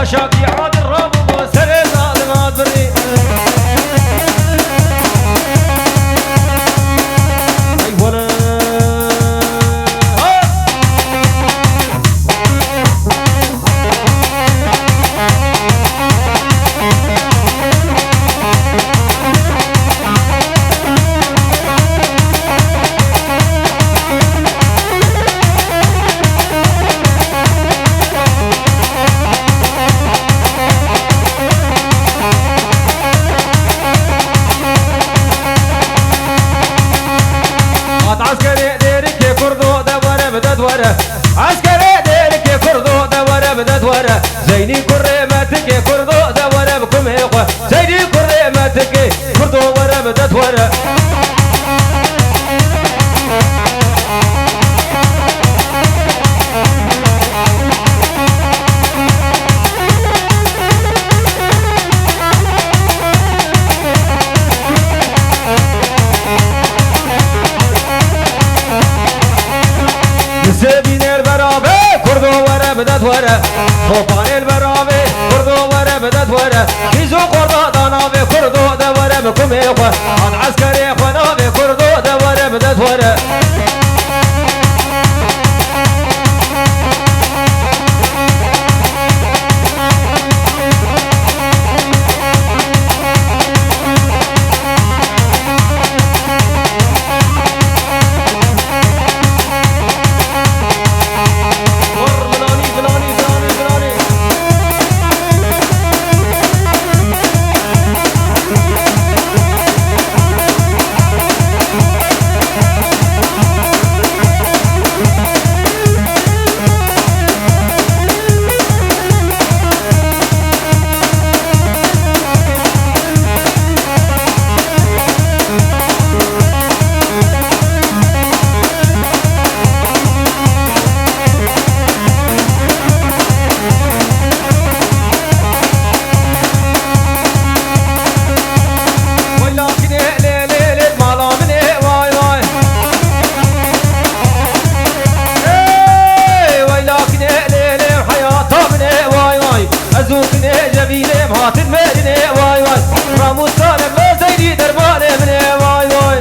شافي عاد الرب وسري ظالمات بري اي ولا عسكري ديرك يا كردو دورة بدت ورا عسكري ديرك يا كردو دورة بدت ورا زيني كريمتك يا كردو دورة بكم هيقوة زيني كريمتك يا كردو ورا بدت ورا سبين البرابة كردو ورا بدت ورا خوفان البرابة كردو ورا بدت ورا كيزو قرضا دانابة كردو دورا بكم إخوة عن عسكري إخوانابة كردو دورا بدت ورا ازوكني جبيني مهات المدينة واي واي راموس سالم ما زيني درباني مني واي واي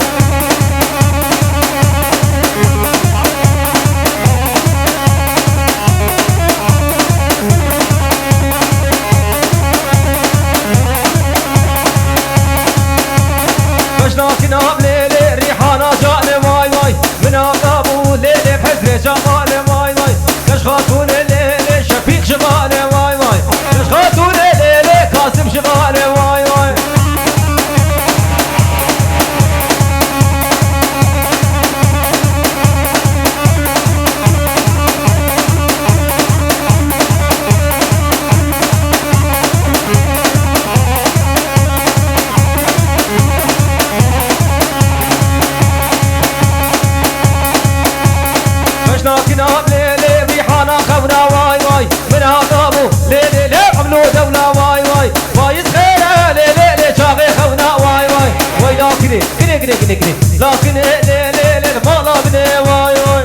مشناكنا بليلي ريحانا جاني واي واي من ابو ليلي بحزري جمالي واي واي كش خاتون الليلي شفيق شغالي واي واي خاتون الليلة قاسم شغالي واي واي مشناكنا بليلي ريحانا خونا واي واي من هضابو ليلي لي عملو دولة واي واي وايد خيرة ليلي لي شاغي خونا واي واي واي لكني كني لكني ليلي لي المالا بني واي واي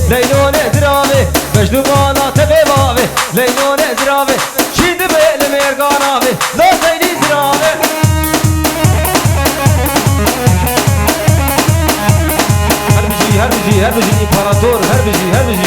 ليلون درامي مجنون بالا تبي بابي ليلون درامي شيد بيل ميرغانامي لا زيني درامي هربجي امبراطور هربجي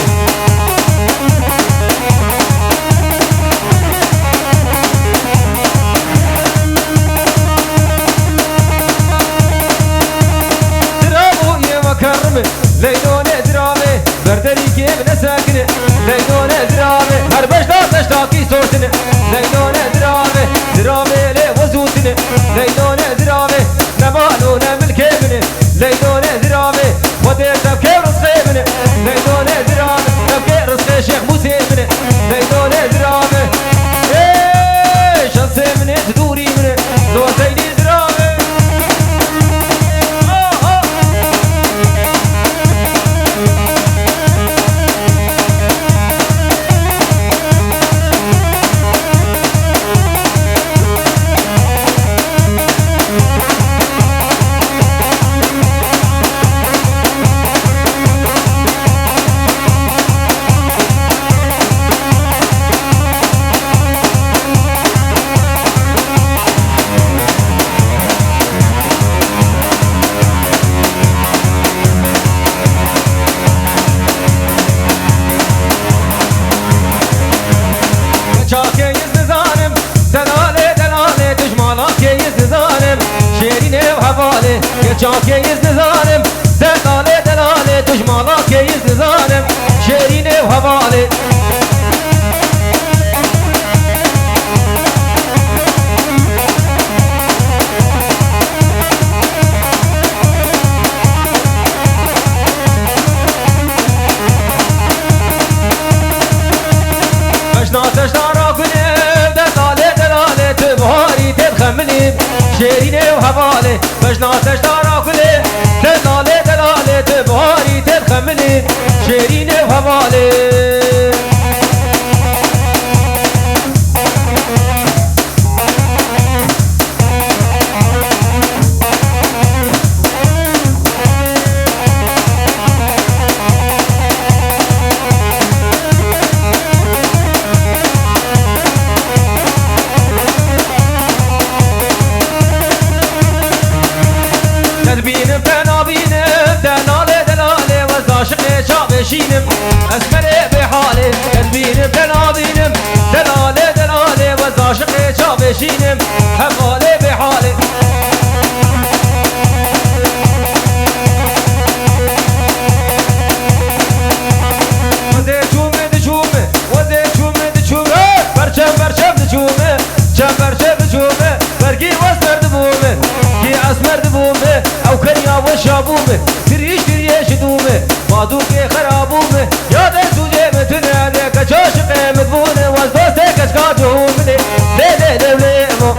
چاکه یزدانم دلاله دلاله دجمالا که یزدانم شیرینه و حواله یه چاکه یزدانم دلاله دلاله دجمالا که یزدانم شیرینه و حواله شیرینه و حواله بجناتش دارا کله دلاله دلاله تبهاری تبخمله شیرینه و حواله شينم اسمري بحالي قلبينم دلالينم دلالي دلالي وزاشقي شافي شينم حفالي بحالي وزي شومي دشومي وزي شومي دشومي برشم برشم دشومي شم برشم دشومي برقي واسمر دبومي كي اسمر دبومي او كريا وشابومي تريش تريش دومي مادوكي خرابومي يا دي سوجي متنادي كشاشقي مدبوني والدوستي كشكاتومي لي لي لي لي مو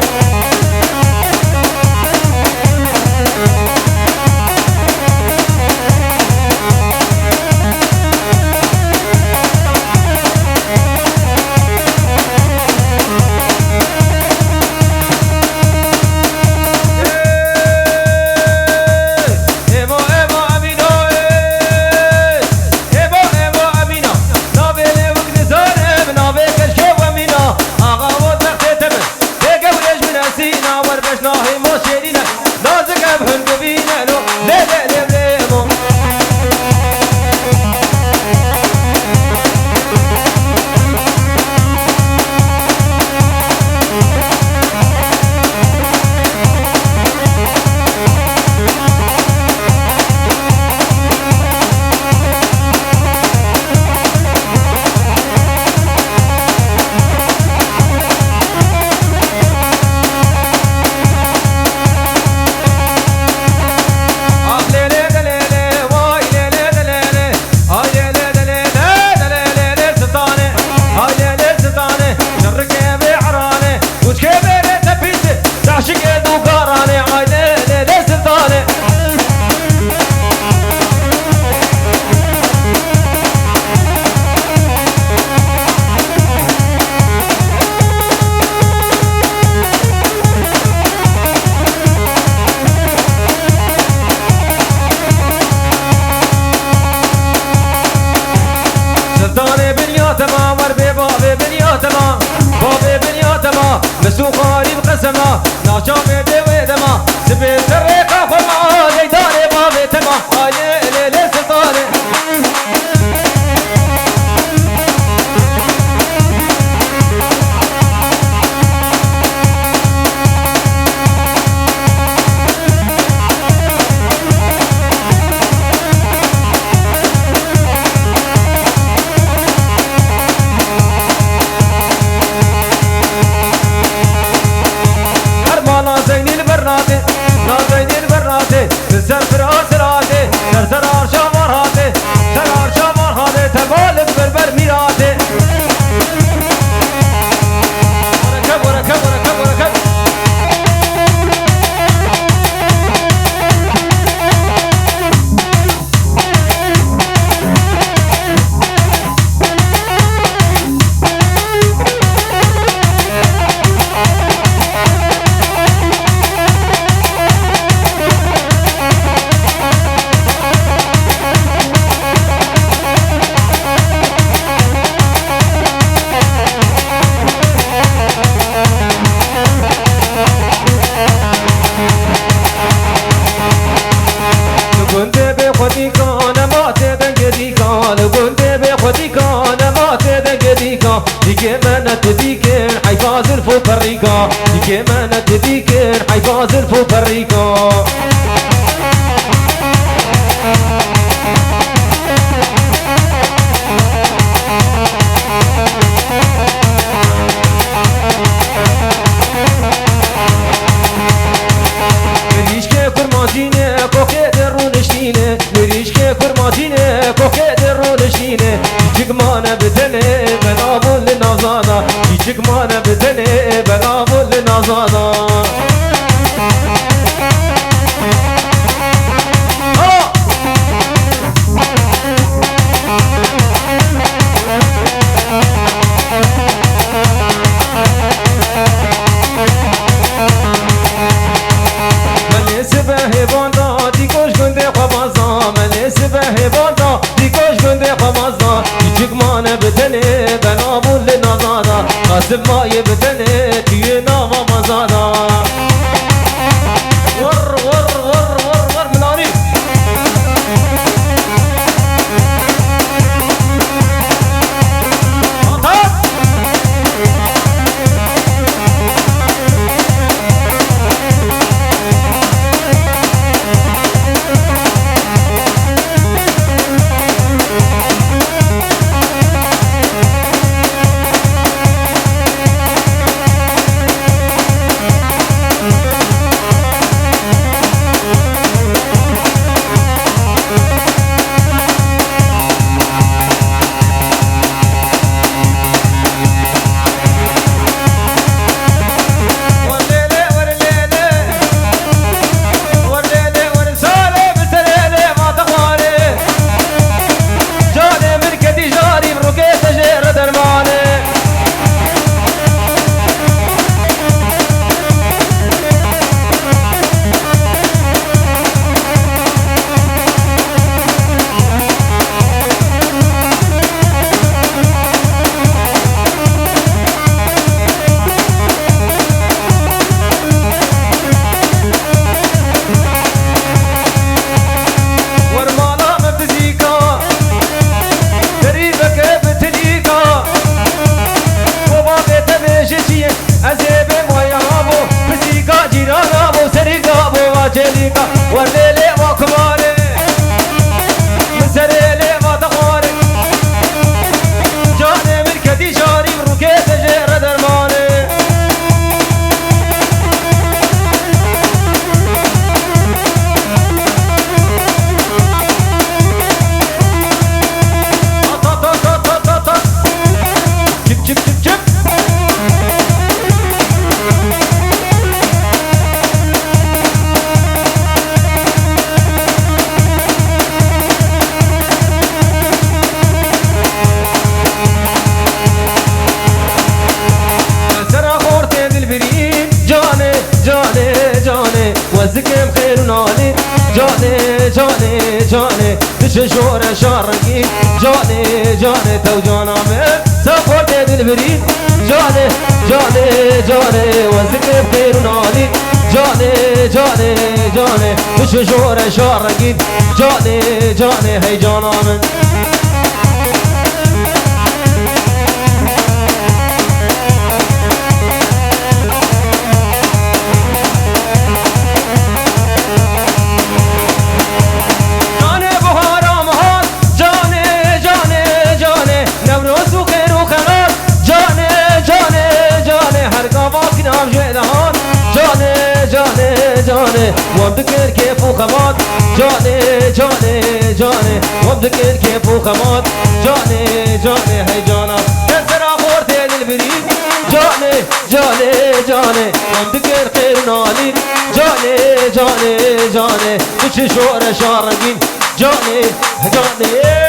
مسوقاري بقسمة ناجامي دوي دما سبيت الريقة فما ليداري بابي تما هاي ليلي سلطاني دیگه من ندیکن حیفاظ الفو پریکا دیگه من ندیکن حیفاظ الفو پریکا kurmacine koke derunişine Mirişke kurmacine koke derunişine Çıkmana bitene ben avul nazana Çıkmana bitene ben avul nazana قاسم ما يبتني تينا ومزانا ور ور ور ور ور مناري وزكم خير نالي جاني جاني جاني تششور شارقي جاني جاني تو جانا من سافرت بالبريد جاني جاني جاني وزكم خير نالي جاني جاني جاني تششور شارقي جاني جاني هي جانا من جاني وبذكر كيف وخمات جاني جاني جاني وبذكر كيف وخمات جاني جاني هي جانا كسر خورتين البريد جاني جاني جاني وبذكر خير نالي جاني جاني جاني كل شور شارقين جاني جاني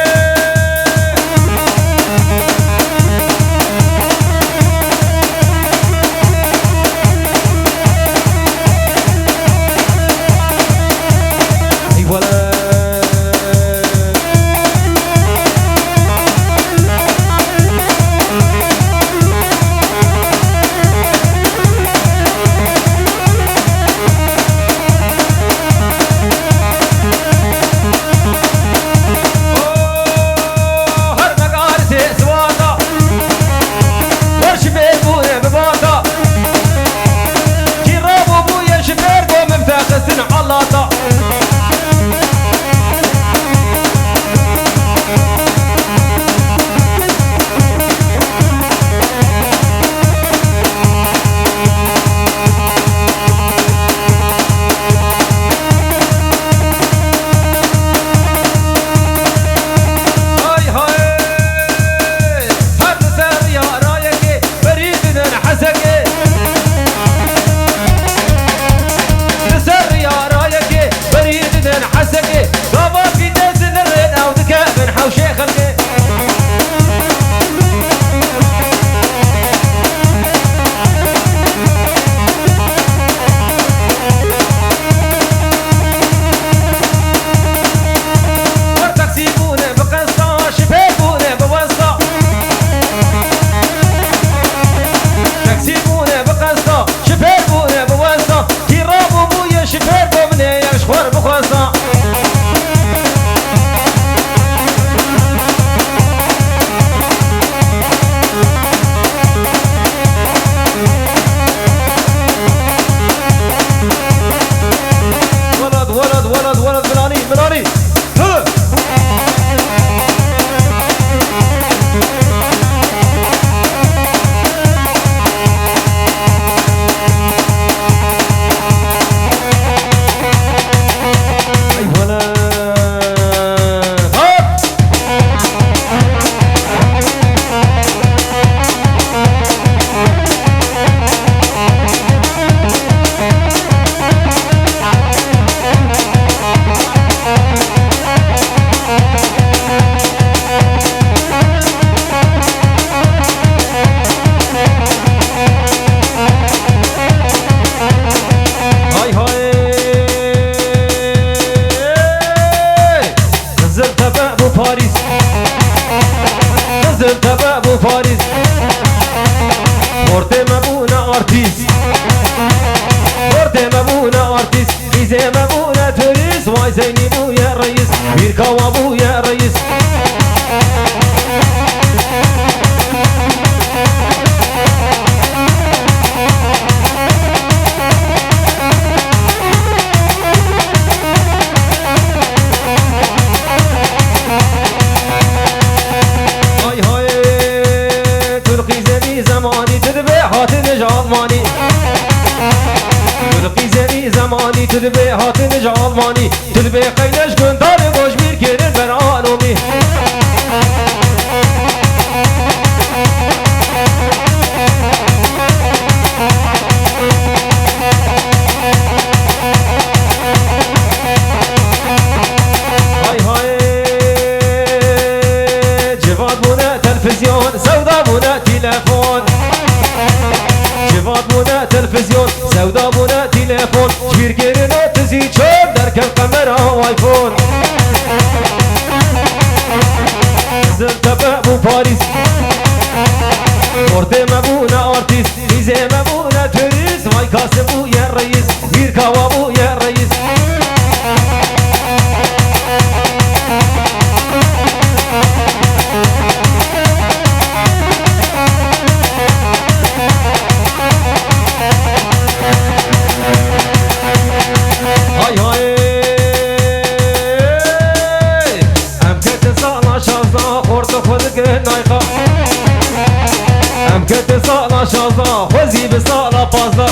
آرتیست برده مبونه آرتیست خیزه مبونه توریست وای زینی بوی رئیس بیرکاوا بوی رئیس آلمانی تلقی زنی زمانی تلبه هات نج آلمانی تلبه قیلش گندار گوش بیر کرن بر آلومی های های جواد بونه تلفزیون سودا بونه تلفون جواد بونه تلفزیون سودا بونه تلفون جبیر گرن و تزی چون در کل قمرا و آیفون زلتبه بو پاریس مرده مبونه آرتیست میزه مبونه توریست وای کاسه بو یه رئیس بیرکاوا بو یه رئیس كنت صالة شازا خوزي بصالة بازا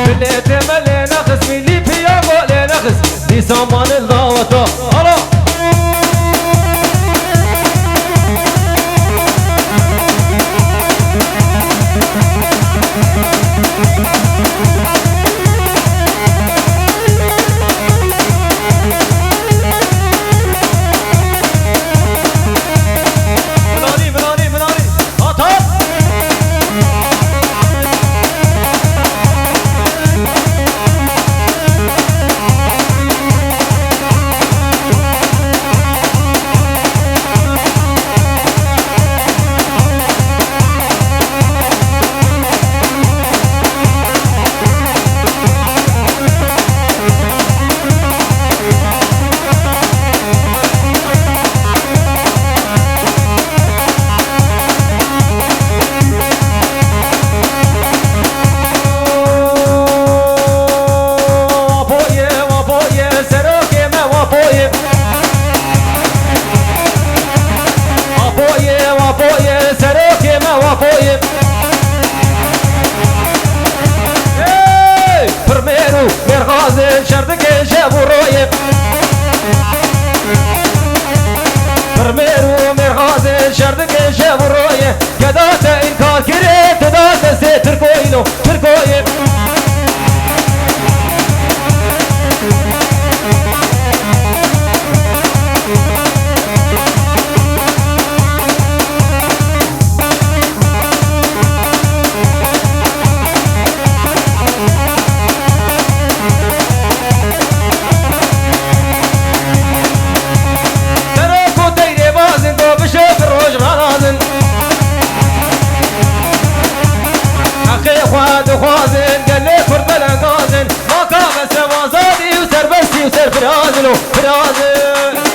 بليت ملي نخس ملي بيا غولي نخس دي سامان الضاوطة الله تركوين تراكو ديري بازن دو بشوف الروج غنازن خواد خوازن قال لي فرد الانقاذن ما كان سوا زادي وسر بسي وسر فرازن